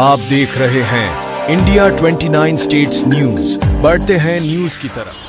आप देख रहे हैं इंडिया 29 स्टेट्स न्यूज। बढ़ते हैं न्यूज की तरफ।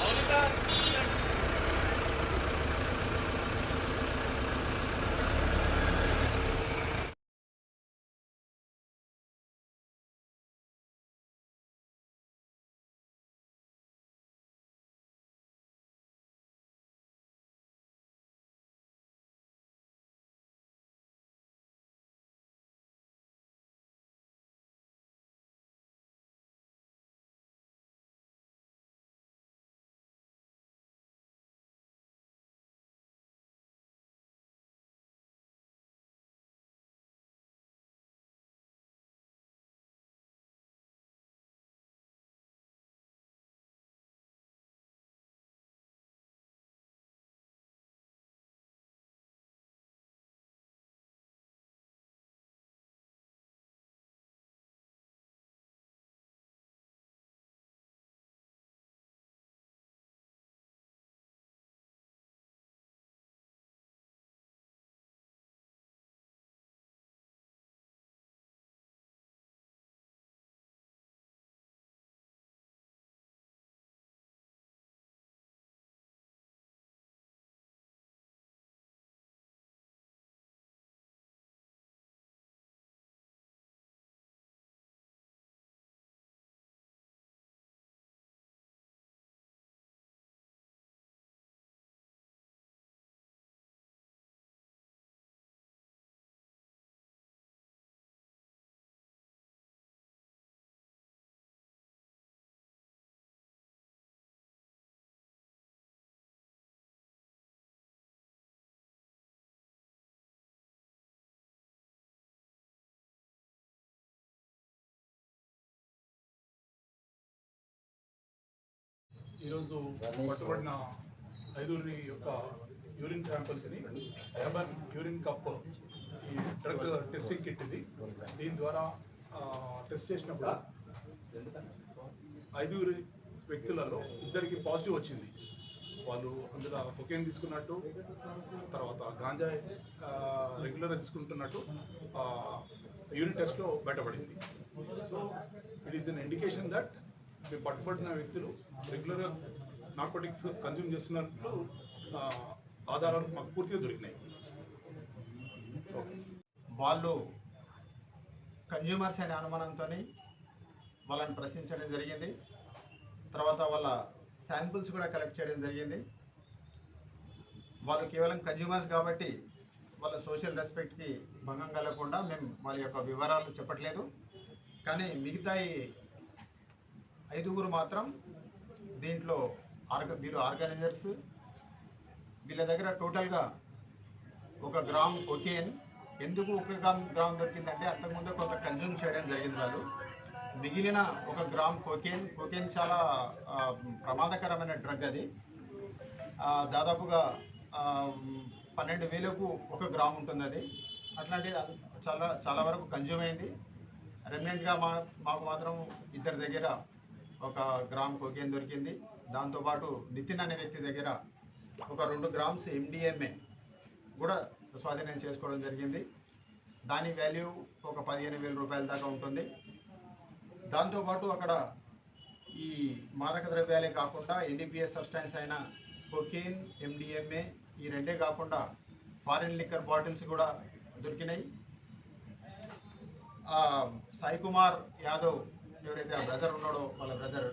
ఈరోజు పట్టుబడిన ఐదుగురి యొక్క యూరిన్ శాంపిల్స్ని ఎర్బన్ యూరిన్ కప్ ఈ డ్రగ్ టెస్టింగ్ కిట్ ఇది. దీని ద్వారా టెస్ట్ చేసినప్పుడు ఐదుగురి వ్యక్తులలో ఇద్దరికి పాజిటివ్ వచ్చింది. వాళ్ళు అందులో కొకేన్ తీసుకున్నట్టు, తర్వాత గాంజా రెగ్యులర్గా తీసుకుంటున్నట్టు యూరిన్ టెస్ట్లో బయటపడింది. So it is an indication that పట్టుబడిన వ్యక్తులు రెగ్యులర్గా నార్కోటిక్స్ కన్జ్యూమ్ చేస్తున్నట్లు ఆధారాలు మాకు పూర్తిగా దొరికినాయి. వాళ్ళు కన్జ్యూమర్స్ అనే అనుమానంతో వాళ్ళని ప్రశ్నించడం జరిగింది. తర్వాత వాళ్ళ శాంపుల్స్ కూడా కలెక్ట్ చేయడం జరిగింది. వాళ్ళు కేవలం కన్జ్యూమర్స్ కాబట్టి వాళ్ళ సోషల్ రెస్పెక్ట్కి భంగం కలగకుండా మేము వాళ్ళ యొక్క వివరాలు చెప్పట్లేదు. కానీ మిగతా ఐదుగురు మాత్రం దీంట్లో వీరు ఆర్గనైజర్స్. వీళ్ళ దగ్గర టోటల్గా 1 గ్రామ్ కొకేన్. ఎందుకు 1 గ్రామ్ దొరికిందంటే అంతకుముందే కొంత కన్జ్యూమ్ చేయడం జరిగింది వాళ్ళు. మిగిలిన 1 గ్రామ్ కొకేన్ చాలా ప్రమాదకరమైన డ్రగ్ అది. దాదాపుగా 12,000కు 1 గ్రామ్ ఉంటుంది అది. అట్లాంటిది చాలా వరకు కన్జ్యూమ్ అయింది. రెమినెంట్గా మాకు మాత్రం ఇద్దరి దగ్గర 1 గ్రామ్ కొకేన్ దొరికింది. దాంతోపాటు నితిన్ అనే వ్యక్తి దగ్గర 2 గ్రామ్స్ MDMA కూడా స్వాధీనం చేసుకోవడం జరిగింది. దాని వాల్యూ 15,000 రూపాయల దాకా ఉంటుంది. దాంతోపాటు అక్కడ ఈ మాదక ద్రవ్యాలే కాకుండా NDPS సబ్స్టాన్స్ అయిన కొకేన్, MDMA ఈ రెండే కాకుండా ఫారిన్ లిక్కర్ బాటిల్స్ కూడా దొరికినాయి. సాయి కుమార్ యాదవ్ ఎవరైతే ఆ బ్రదర్ ఉన్నాడో వాళ్ళ బ్రదర్,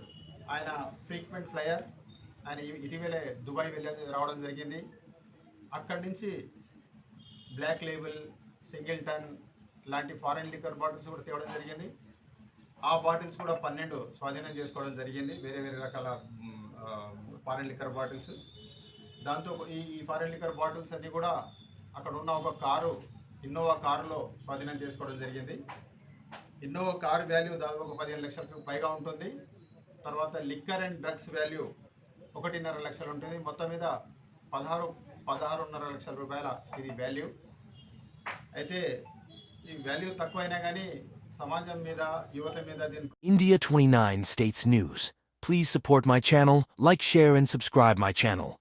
ఆయన ఫ్రీక్వెంట్ ఫ్లయర్. ఆయన ఇటీవలే దుబాయ్ రావడం జరిగింది. అక్కడి నుంచి బ్లాక్ లేబుల్, సింగిల్టన్ లాంటి ఫారిన్ లిక్కర్ బాటిల్స్ కూడా తేవడం జరిగింది. ఆ బాటిల్స్ కూడా 12 స్వాధీనం చేసుకోవడం జరిగింది, వేరే రకాల ఫారిన్ లిక్కర్ బాటిల్స్. దాంతో ఈ ఫారిన్ లిక్కర్ బాటిల్స్ అన్నీ కూడా అక్కడ ఉన్న ఒక ఇన్నోవా కారులో స్వాధీనం చేసుకోవడం జరిగింది. ఇన్నోవా కారు వాల్యూ దాదాపు 15 లక్షలకు పైగా ఉంటుంది. తర్వాత లిక్కర్ అండ్ డ్రగ్స్ వాల్యూ 1.5 లక్షలు ఉంటుంది. మొత్తం మీద 16.5 లక్షల రూపాయల ఇది వాల్యూ. అయితే ఈ వాల్యూ తక్కువైనా కానీ సమాజం మీద, యువత మీద India 29 States News. Please support my channel, like, share and subscribe my channel.